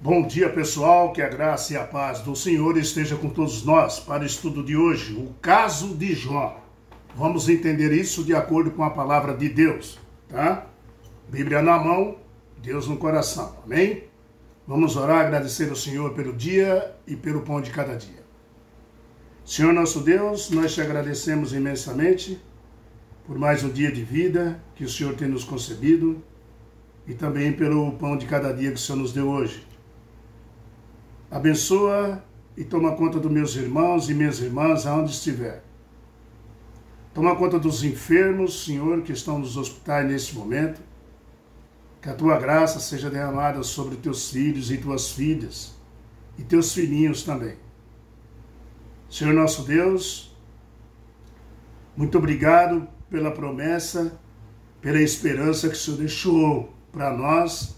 Bom dia, pessoal, que a graça e a paz do Senhor esteja com todos nós para o estudo de hoje, o caso de Jó. Vamos entender isso de acordo com a palavra de Deus, tá? Bíblia na mão, Deus no coração, amém? Vamos orar, agradecer ao Senhor pelo dia e pelo pão de cada dia. Senhor nosso Deus, nós te agradecemos imensamente por mais um dia de vida que o Senhor tem nos concedido e também pelo pão de cada dia que o Senhor nos deu hoje. Abençoa e toma conta dos meus irmãos e minhas irmãs aonde estiver. Toma conta dos enfermos, Senhor, que estão nos hospitais nesse momento. Que a tua graça seja derramada sobre teus filhos e tuas filhas e teus filhinhos também. Senhor nosso Deus, muito obrigado pela promessa, pela esperança que o Senhor deixou para nós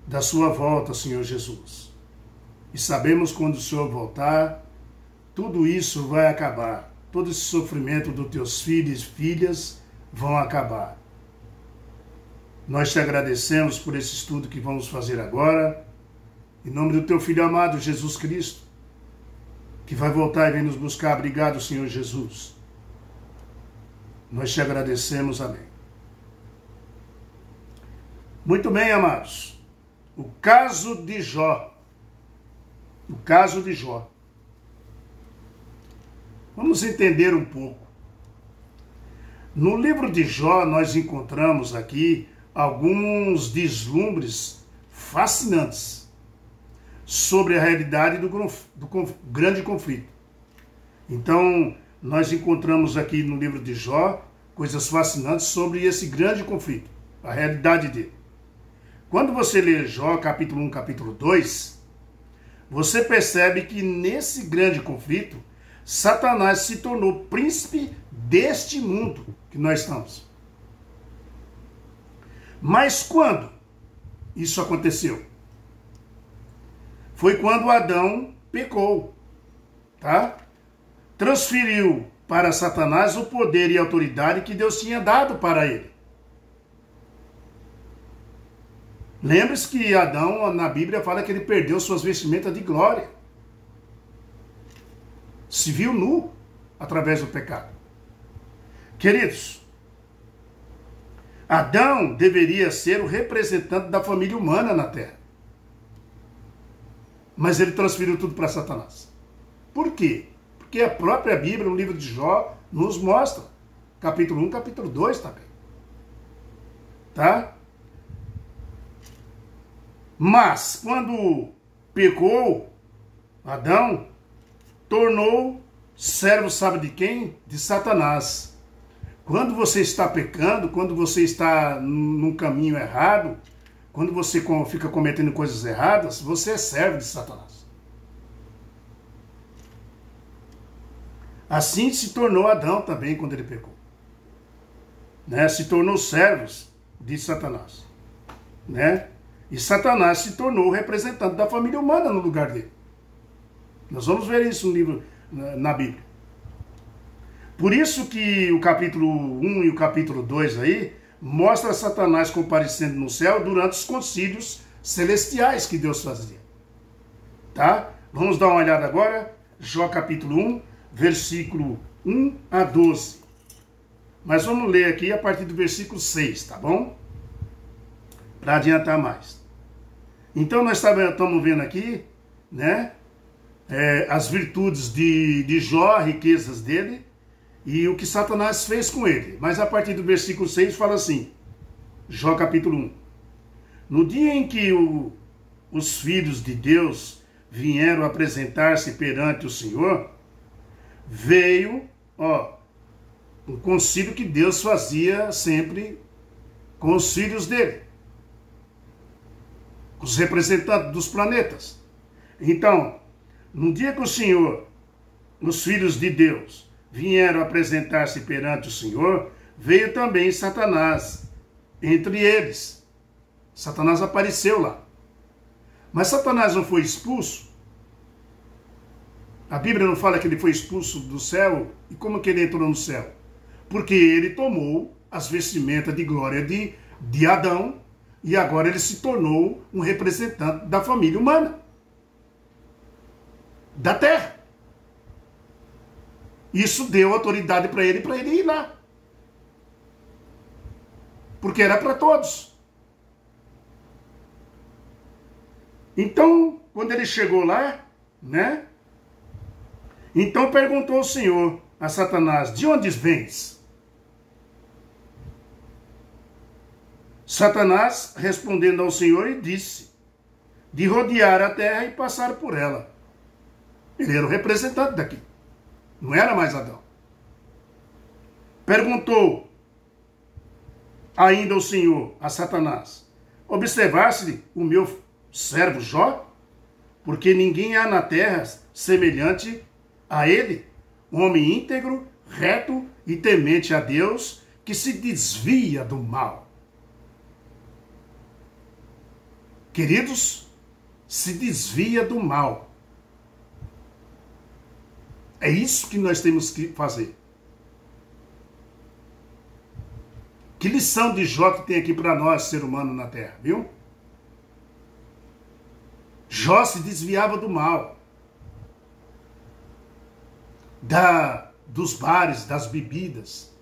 da sua volta, Senhor Jesus. E sabemos quando o Senhor voltar, tudo isso vai acabar. Todo esse sofrimento dos teus filhos e filhas vão acabar. Nós te agradecemos por esse estudo que vamos fazer agora. Em nome do teu Filho amado, Jesus Cristo, que vai voltar e vem nos buscar. Obrigado, Senhor Jesus. Nós te agradecemos. Amém. Muito bem, amados. O caso de Jó. O caso de Jó. Vamos entender um pouco. No livro de Jó, nós encontramos aqui alguns deslumbres fascinantes sobre a realidade do grande conflito. Então, nós encontramos aqui no livro de Jó coisas fascinantes sobre esse grande conflito, a realidade dele. Quando você lê Jó, capítulo 1, capítulo 2, você percebe que nesse grande conflito, Satanás se tornou príncipe deste mundo que nós estamos. Mas quando isso aconteceu? Foi quando Adão pecou, tá? Transferiu para Satanás o poder e a autoridade que Deus tinha dado para ele. Lembre-se que Adão, na Bíblia, fala que ele perdeu suas vestimentas de glória. Se viu nu através do pecado. Queridos, Adão deveria ser o representante da família humana na terra. Mas ele transferiu tudo para Satanás. Por quê? Porque a própria Bíblia, no livro de Jó, nos mostra. Capítulo 1, capítulo 2 também. Tá? Mas, quando pecou, Adão tornou servo, sabe de quem? De Satanás. Quando você está pecando, quando você está num caminho errado, quando você fica cometendo coisas erradas, você é servo de Satanás. Assim se tornou Adão também quando ele pecou. Né? Se tornou servos de Satanás. Né? E Satanás se tornou o representante da família humana no lugar dele. Nós vamos ver isso no livro, na Bíblia. Por isso que o capítulo 1 e o capítulo 2 aí mostra Satanás comparecendo no céu durante os concílios celestiais que Deus fazia. Tá? Vamos dar uma olhada agora. Jó capítulo 1, versículo 1 a 12. Mas vamos ler aqui a partir do versículo 6, tá bom? Para adiantar mais. Então nós estamos vendo aqui, né? As virtudes de Jó, riquezas dele, e o que Satanás fez com ele. Mas a partir do versículo 6 fala assim, Jó capítulo 1. No dia em que os filhos de Deus vieram apresentar-se perante o Senhor, veio um concílio que Deus fazia sempre com os filhos dele, os representantes dos planetas. Então, no dia que o Senhor, os filhos de Deus, vieram apresentar-se perante o Senhor, veio também Satanás entre eles. Satanás apareceu lá. Mas Satanás não foi expulso? A Bíblia não fala que ele foi expulso do céu? E como que ele entrou no céu? Porque ele tomou as vestimentas de glória de Adão e agora ele se tornou um representante da família humana, da terra. Isso deu autoridade para ele ir lá. Porque era para todos. Então, quando ele chegou lá, né? Então perguntou o Senhor a Satanás: de onde vens? Satanás, respondendo ao Senhor, disse: de rodear a terra e passar por ela. Ele era o representante daqui. Não era mais Adão. Perguntou ainda o Senhor a Satanás: observaste o meu servo Jó? Porque ninguém há na terra semelhante a ele, homem íntegro, reto e temente a Deus, que se desvia do mal. Queridos, se desvia do mal. É isso que nós temos que fazer. Que lição de Jó que tem aqui para nós, ser humano na terra, viu? Jó se desviava do mal. Dos bares, das bebidas,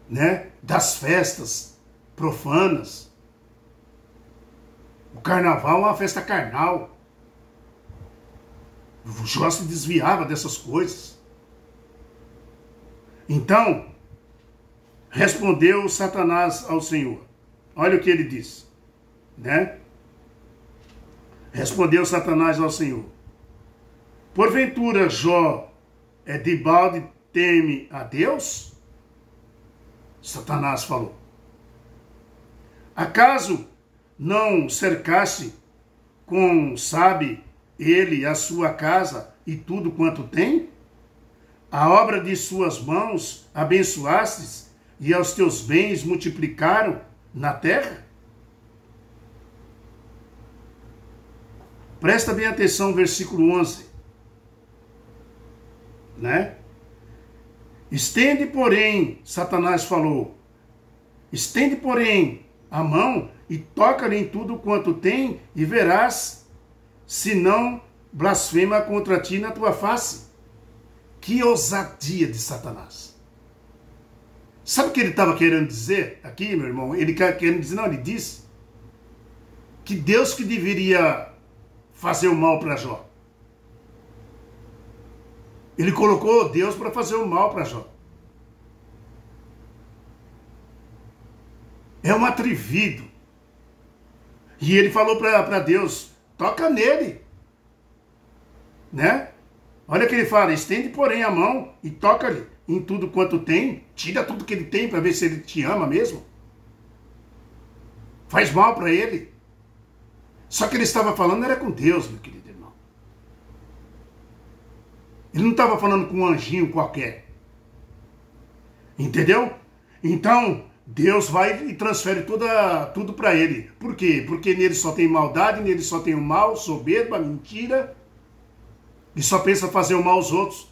né? Das festas profanas. O carnaval é uma festa carnal. O Jó se desviava dessas coisas. Então, respondeu Satanás ao Senhor. Olha o que ele disse, né? Respondeu Satanás ao Senhor: porventura Jó de balde teme a Deus? Satanás falou: acaso não cercaste com, sabe, ele a sua casa e tudo quanto tem? A obra de suas mãos abençoastes e aos teus bens multiplicaram na terra? Presta bem atenção, versículo 11. Né? Estende, porém, Satanás falou, estende, porém, a mão e toca-lhe em tudo quanto tem e verás se não blasfema contra ti na tua face. Que ousadia de Satanás. Sabe o que ele estava querendo dizer aqui, meu irmão? Ele querendo dizer, não, ele disse que Deus que deveria fazer o mal para Jó. Ele colocou Deus para fazer o mal para Jó. É um atrevido. E ele falou para Deus: toca nele. Né? Olha o que ele fala: estende, porém, a mão e toca-lhe em tudo quanto tem. Tira tudo que ele tem para ver se ele te ama mesmo. Faz mal para ele. Só que ele estava falando era com Deus, meu querido irmão. Ele não estava falando com um anjinho qualquer. Entendeu? Então, Deus vai e transfere tudo para ele. Por quê? Porque nele só tem maldade, nele só tem o mal, soberba, mentira. E só pensa fazer o mal aos outros.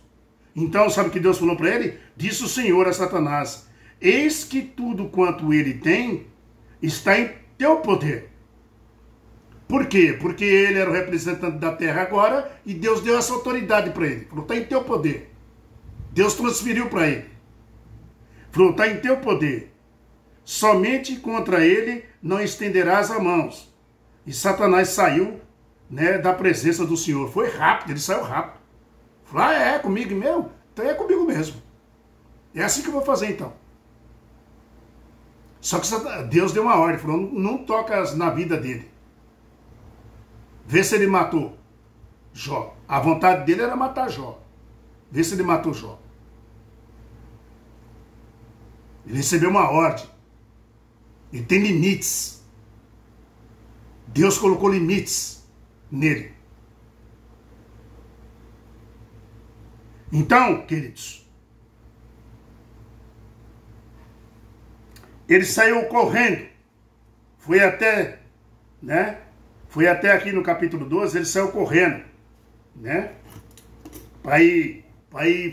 Então, sabe o que Deus falou para ele? Disse o Senhor a Satanás: eis que tudo quanto ele tem está em teu poder. Por quê? Porque ele era o representante da terra agora e Deus deu essa autoridade para ele. Falou: está em teu poder. Deus transferiu para ele. Falou: está em teu poder. Somente contra ele não estenderás as mãos. E Satanás saiu, né, da presença do Senhor. Foi rápido, ele saiu rápido. Falou: ah, é comigo mesmo? Então é comigo mesmo. É assim que eu vou fazer então. Só que Deus deu uma ordem, falou: não toca na vida dele. Vê se ele matou Jó. A vontade dele era matar Jó. Vê se ele matou Jó. Ele recebeu uma ordem. Ele tem limites. Deus colocou limites nele. Então, queridos, ele saiu correndo. Foi até, né? Foi até aqui no capítulo 12, ele saiu correndo, né? Para ir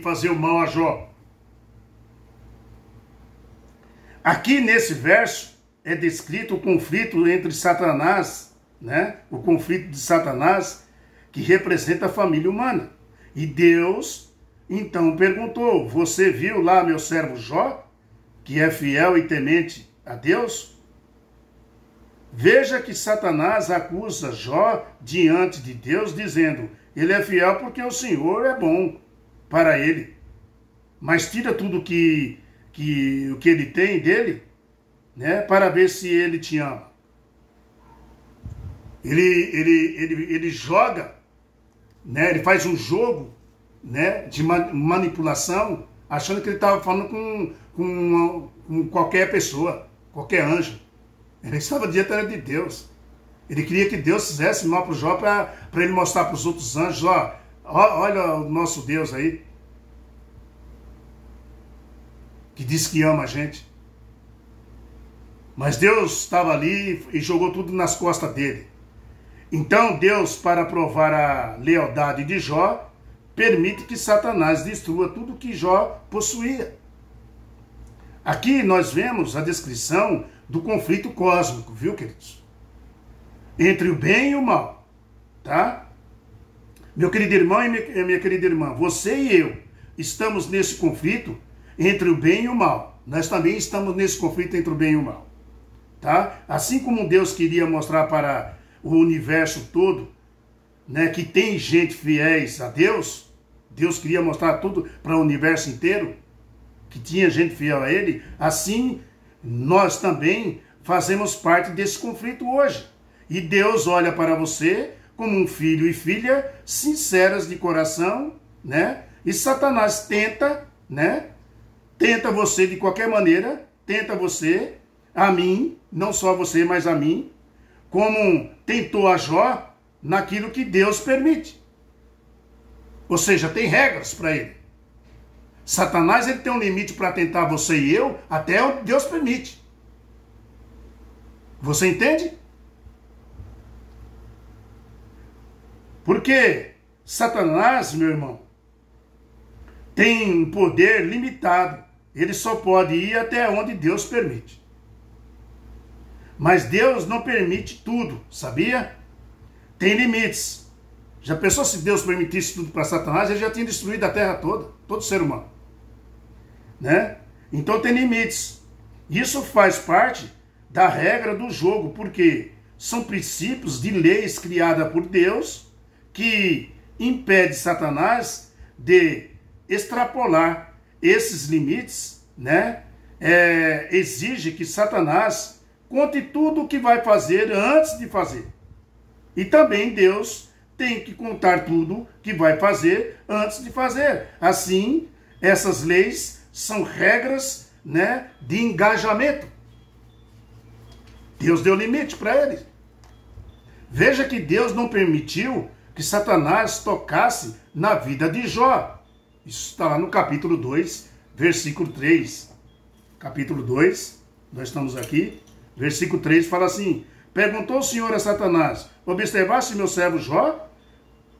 fazer o mal a Jó. Aqui nesse verso é descrito o conflito entre Satanás, né? O conflito de Satanás, que representa a família humana. E Deus, então, perguntou: você viu lá meu servo Jó, que é fiel e temente a Deus? Veja que Satanás acusa Jó diante de Deus, dizendo: ele é fiel porque o Senhor é bom para ele. Mas tira tudo que ele tem dele, né, para ver se ele te ama. Ele joga, né, ele faz um jogo, né, de manipulação, achando que ele estava falando com qualquer pessoa, qualquer anjo. Ele estava diante de Deus. Ele queria que Deus fizesse mal para o Jó, para ele mostrar para os outros anjos: olha o nosso Deus aí, que diz que ama a gente. Mas Deus estava ali e jogou tudo nas costas dele. Então Deus, para provar a lealdade de Jó, permite que Satanás destrua tudo que Jó possuía. Aqui nós vemos a descrição do conflito cósmico, viu, queridos? Entre o bem e o mal, tá? Meu querido irmão e minha querida irmã, você e eu estamos nesse conflito entre o bem e o mal. Nós também estamos nesse conflito entre o bem e o mal, tá? Assim como Deus queria mostrar para o universo todo, né, que tem gente fiéis a Deus, Deus queria mostrar tudo para o universo inteiro, que tinha gente fiel a Ele. Assim, nós também fazemos parte desse conflito hoje. E Deus olha para você como um filho e filha sinceras de coração, né? E Satanás tenta, né? Tenta você de qualquer maneira, tenta você, a mim, não só você, mas a mim, como tentou a Jó naquilo que Deus permite. Ou seja, tem regras para ele. Satanás, ele tem um limite para tentar você e eu, até onde Deus permite. Você entende? Porque Satanás, meu irmão, tem um poder limitado. Ele só pode ir até onde Deus permite. Mas Deus não permite tudo, sabia? Tem limites. Já pensou se Deus permitisse tudo para Satanás? Ele já tinha destruído a terra toda, todo ser humano, né? Então tem limites. Isso faz parte da regra do jogo, porque são princípios de leis criadas por Deus que impede Satanás de extrapolar esses limites, né? Exige que Satanás conte tudo o que vai fazer antes de fazer. E também Deus tem que contar tudo que vai fazer antes de fazer. Assim, essas leis são regras, né, de engajamento. Deus deu limite para eles. Veja que Deus não permitiu que Satanás tocasse na vida de Jó. Isso está lá no capítulo 2, versículo 3. Capítulo 2, nós estamos aqui. Versículo 3 fala assim: perguntou o Senhor a Satanás: observaste meu servo Jó?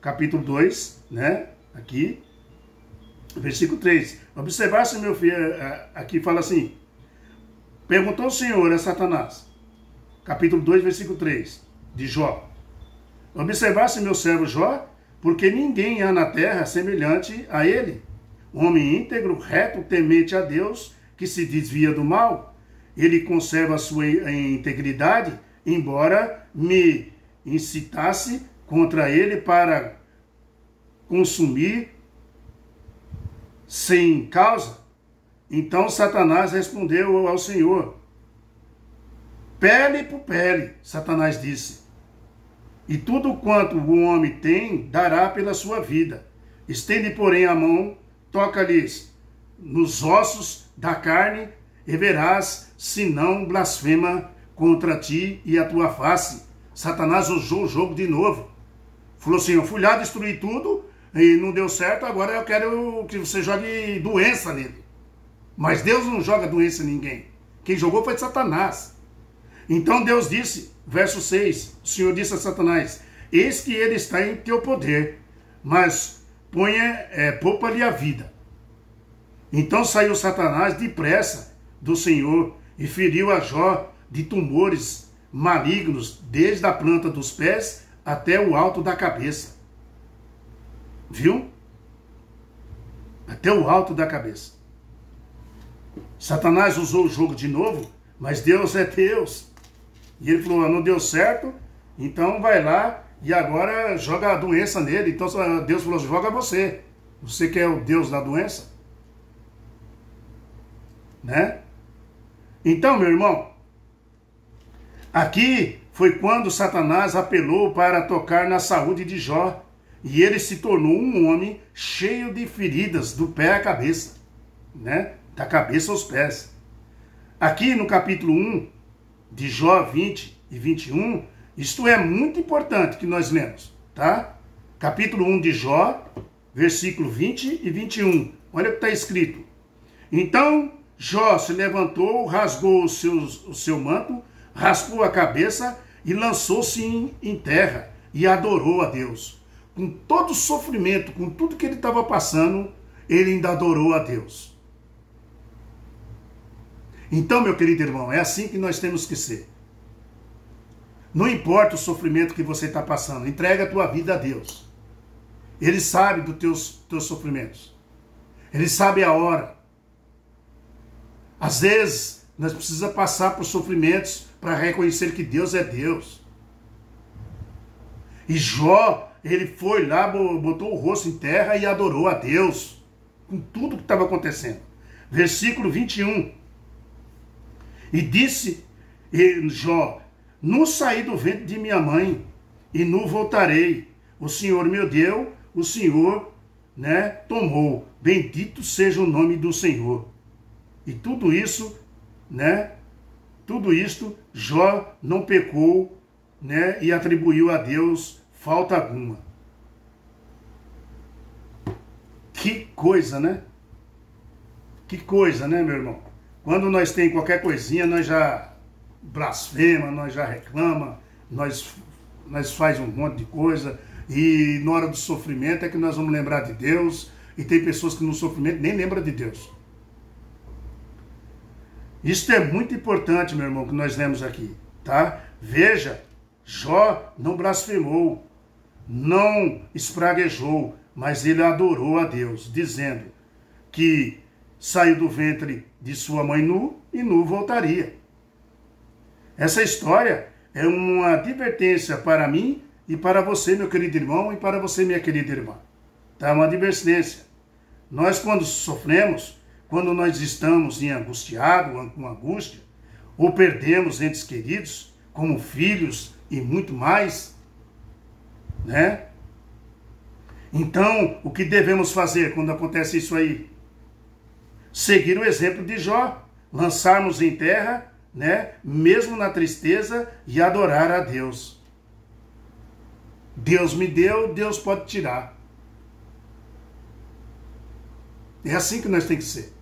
Capítulo 2, né? Aqui. Versículo 3. Observaste meu filho, aqui fala assim: perguntou o Senhor a Satanás. Capítulo 2, versículo 3, de Jó. Observaste meu servo Jó? Porque ninguém há na terra semelhante a ele. Homem íntegro, reto, temente a Deus, que se desvia do mal. Ele conserva a sua integridade, embora me incitasse contra ele para consumir sem causa. Então Satanás respondeu ao Senhor: pele por pele, Satanás disse, e tudo quanto o homem tem dará pela sua vida. Estende, porém, a mão, toca-lhes nos ossos da carne, e verás, se não blasfema contra ti e a tua face. Satanás usou o jogo de novo. Falou assim: eu fui lá destruir tudo e não deu certo, agora eu quero que você jogue doença nele. Mas Deus não joga doença em ninguém. Quem jogou foi Satanás. Então Deus disse, verso 6, o Senhor disse a Satanás: eis que ele está em teu poder, mas poupa-lhe a vida. Então saiu Satanás depressa do Senhor e feriu a Jó de tumores malignos, desde a planta dos pés até o alto da cabeça. Viu? Até o alto da cabeça. Satanás usou o jogo de novo, mas Deus é Deus. E ele falou, não deu certo, então vai lá e agora joga a doença nele. Então Deus falou, joga você. Você que é o Deus da doença. Né? Então, meu irmão, aqui foi quando Satanás apelou para tocar na saúde de Jó. E ele se tornou um homem cheio de feridas do pé à cabeça, né? Da cabeça aos pés. Aqui no capítulo 1 de Jó 20 e 21, isto é muito importante que nós lemos, tá? Capítulo 1 de Jó, versículo 20 e 21. Olha o que está escrito. Então Jó se levantou, rasgou o seu manto, raspou a cabeça e lançou-se em terra e adorou a Deus. Com todo o sofrimento, com tudo que ele estava passando, ele ainda adorou a Deus. Então, meu querido irmão, é assim que nós temos que ser. Não importa o sofrimento que você está passando, entrega a tua vida a Deus. Ele sabe dos teus sofrimentos. Ele sabe a hora. Às vezes, nós precisamos passar por sofrimentos para reconhecer que Deus é Deus. E Jó, ele foi lá, botou o rosto em terra e adorou a Deus, com tudo que estava acontecendo. Versículo 21. E disse Jó, nu saí do ventre de minha mãe, e nu voltarei. O Senhor me deu, o Senhor, né, tomou. Bendito seja o nome do Senhor. E tudo isso, né, tudo isto, Jó não pecou, né, e atribuiu a Deus falta alguma. Que coisa, né? Que coisa, né, meu irmão? Quando nós tem qualquer coisinha, nós já blasfema, nós já reclama, nós faz um monte de coisa, e na hora do sofrimento é que nós vamos lembrar de Deus, e tem pessoas que no sofrimento nem lembram de Deus. Isso é muito importante, meu irmão, que nós lemos aqui, tá? Veja, Jó não blasfemou, não espraguejou, mas ele adorou a Deus, dizendo que saiu do ventre de sua mãe nu e nu voltaria. Essa história é uma advertência para mim e para você, meu querido irmão, e para você, minha querida irmã. Tá? Uma advertência. Nós, quando sofremos, quando nós estamos angustiados, com angústia, ou perdemos entes queridos, como filhos e muito mais, né? Então, o que devemos fazer quando acontece isso aí? Seguir o exemplo de Jó, lançarmos em terra, né, mesmo na tristeza, e adorar a Deus. Deus me deu, Deus pode tirar. É assim que nós temos que ser.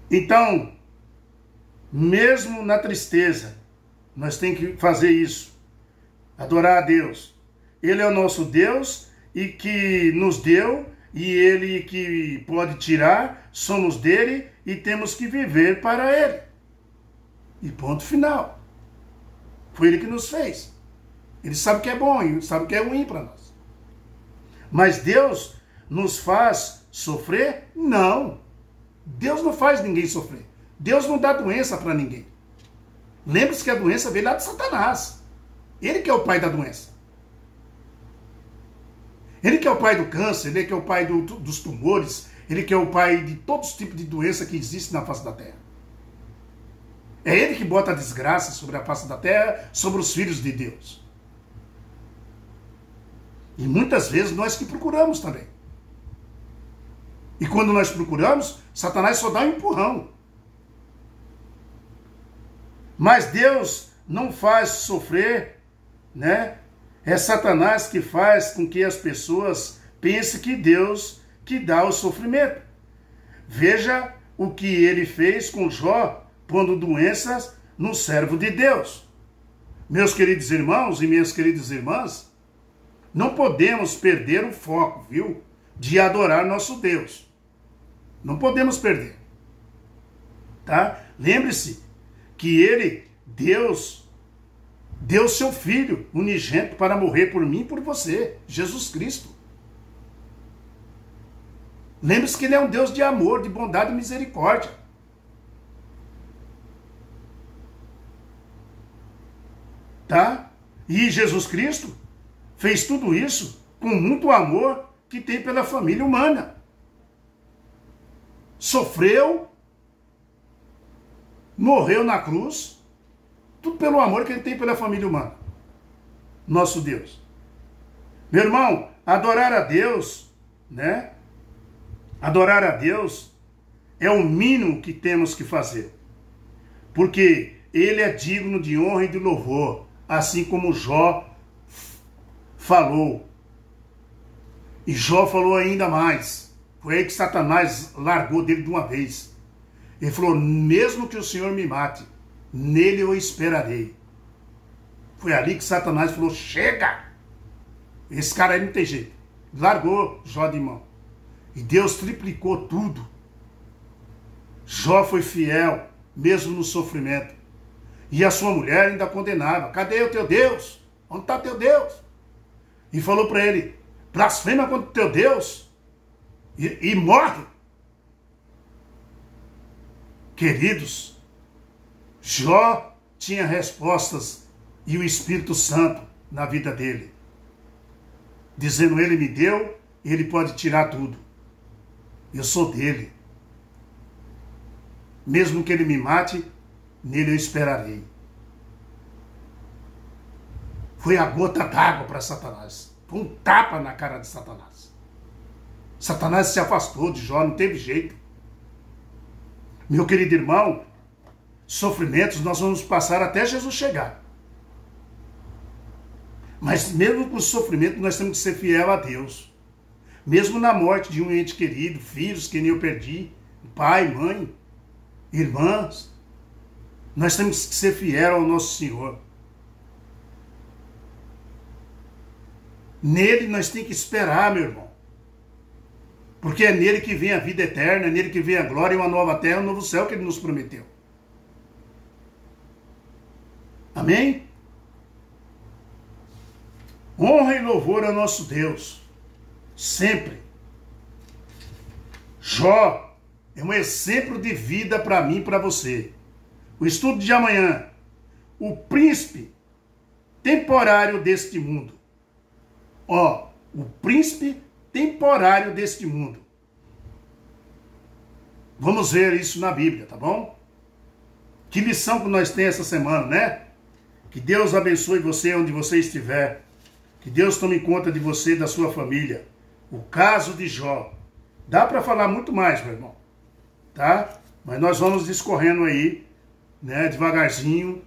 Então, mesmo na tristeza, nós temos que fazer isso. Adorar a Deus. Ele é o nosso Deus e que nos deu, e Ele que pode tirar, somos dele e temos que viver para Ele. E ponto final. Foi Ele que nos fez. Ele sabe o que é bom e sabe o que é ruim para nós. Mas Deus nos faz sofrer? Não. Deus não faz ninguém sofrer. Deus não dá doença para ninguém. Lembre-se que a doença veio lá de Satanás. Ele que é o pai da doença. Ele que é o pai do câncer, ele que é o pai dos tumores, ele que é o pai de todos os tipos de doença que existem na face da terra. É ele que bota a desgraça sobre a face da terra, sobre os filhos de Deus. E muitas vezes nós que procuramos também. E quando nós procuramos, Satanás só dá um empurrão. Mas Deus não faz sofrer, né? É Satanás que faz com que as pessoas pensem que Deus que dá o sofrimento. Veja o que ele fez com Jó, pondo doenças no servo de Deus. Meus queridos irmãos e minhas queridas irmãs, não podemos perder o foco, viu? De adorar nosso Deus. Não podemos perder. tá? Lembre-se que ele, Deus, deu seu Filho unigênito para morrer por mim e por você, Jesus Cristo. Lembre-se que ele é um Deus de amor, de bondade e misericórdia. Tá? E Jesus Cristo fez tudo isso com muito amor que tem pela família humana. Sofreu, morreu na cruz, tudo pelo amor que ele tem pela família humana. Nosso Deus. Meu irmão, adorar a Deus, né? Adorar a Deus é o mínimo que temos que fazer. Porque ele é digno de honra e de louvor, assim como Jó falou. E Jó falou ainda mais. Foi aí que Satanás largou dele de uma vez. Ele falou, mesmo que o Senhor me mate, nele eu esperarei. Foi ali que Satanás falou, chega! Esse cara aí não tem jeito. Largou Jó de mão. E Deus triplicou tudo. Jó foi fiel, mesmo no sofrimento. E a sua mulher ainda condenava. Cadê o teu Deus? Onde está teu Deus? E falou para ele, blasfema contra o teu Deus e morre. Queridos, Jó tinha respostas e o Espírito Santo na vida dele. Dizendo, ele me deu, ele pode tirar tudo. Eu sou dele. Mesmo que ele me mate, nele eu esperarei. Foi a gota d'água para Satanás. Foi um tapa na cara de Satanás. Satanás se afastou de Jó, não teve jeito. Meu querido irmão, sofrimentos nós vamos passar até Jesus chegar. Mas mesmo com o sofrimento, nós temos que ser fiel a Deus. Mesmo na morte de um ente querido, filhos que nem eu perdi, pai, mãe, irmãs, nós temos que ser fiel ao nosso Senhor. Nele nós temos que esperar, meu irmão. Porque é nele que vem a vida eterna, é nele que vem a glória e uma nova terra, um novo céu que ele nos prometeu. Amém? Honra e louvor ao nosso Deus. Sempre. Jó é um exemplo de vida para mim e para você. O estudo de amanhã. O príncipe temporário deste mundo. Ó, o príncipe temporário deste mundo. Vamos ver isso na Bíblia, tá bom? Que lição que nós temos essa semana, né? Que Deus abençoe você onde você estiver. Que Deus tome conta de você e da sua família. O caso de Jó. Dá para falar muito mais, meu irmão. Tá? Mas nós vamos discorrendo aí, né? Devagarzinho.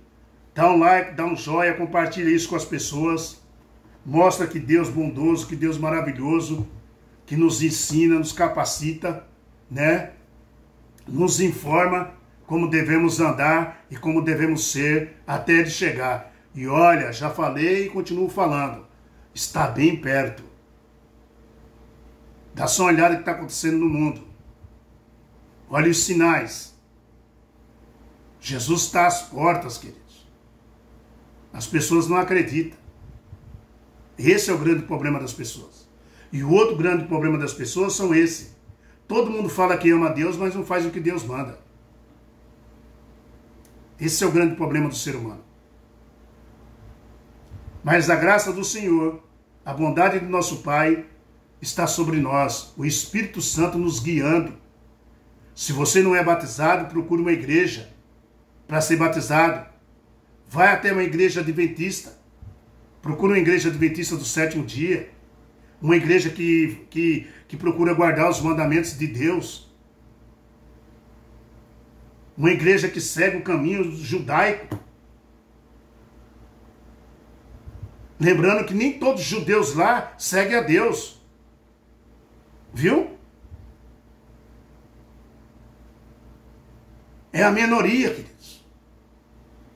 Dá um like, dá um joinha, compartilha isso com as pessoas. Mostra que Deus bondoso, que Deus maravilhoso, que nos ensina, nos capacita, né? Nos informa como devemos andar e como devemos ser até de chegar. E olha, já falei e continuo falando. Está bem perto. Dá só uma olhada no que está acontecendo no mundo. Olha os sinais. Jesus está às portas, queridos. As pessoas não acreditam. Esse é o grande problema das pessoas. E o outro grande problema das pessoas são esse. Todo mundo fala que ama Deus, mas não faz o que Deus manda. Esse é o grande problema do ser humano. Mas a graça do Senhor, a bondade do nosso Pai, está sobre nós. O Espírito Santo nos guiando. Se você não é batizado, procure uma igreja para ser batizado. Vai até uma igreja adventista. Procure uma igreja adventista do sétimo dia. Uma igreja que procura guardar os mandamentos de Deus. Uma igreja que segue o caminho judaico. Lembrando que nem todos os judeus lá seguem a Deus. Viu? É a minoria, queridos.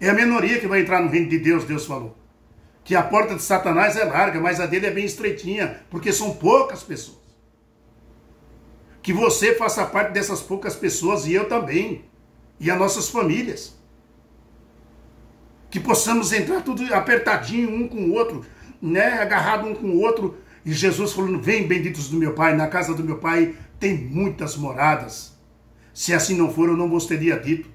É a minoria que vai entrar no reino de Deus, Deus falou. Que a porta de Satanás é larga, mas a dele é bem estreitinha, porque são poucas pessoas. Que você faça parte dessas poucas pessoas e eu também. e as nossas famílias. Que possamos entrar tudo apertadinho um com o outro, né? Agarrado um com o outro. E Jesus falando, vem benditos do meu Pai, na casa do meu Pai tem muitas moradas. Se assim não for, eu não vos teria dito.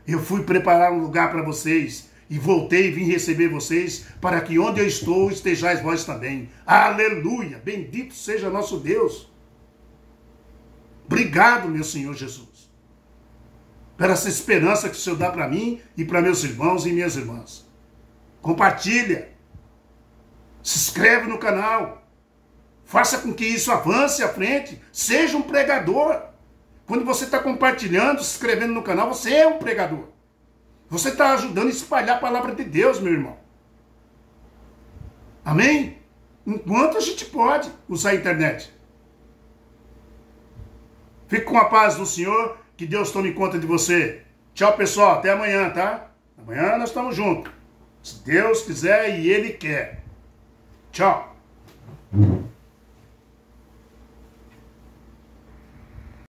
Eu fui preparar um lugar para vocês e voltei e vim receber vocês para que onde eu estou estejais vós também. Aleluia! Bendito seja nosso Deus. Obrigado, meu Senhor Jesus, por essa esperança que o Senhor dá para mim e para meus irmãos e minhas irmãs. Compartilha. Se inscreve no canal. Faça com que isso avance à frente. Seja um pregador. Quando você está compartilhando, se inscrevendo no canal, você é um pregador. Você está ajudando a espalhar a palavra de Deus, meu irmão. Amém? Enquanto a gente pode usar a internet. Fique com a paz do Senhor. Que Deus tome conta de você. Tchau, pessoal. Até amanhã, tá? Amanhã nós estamos juntos. Se Deus quiser e Ele quer. Tchau.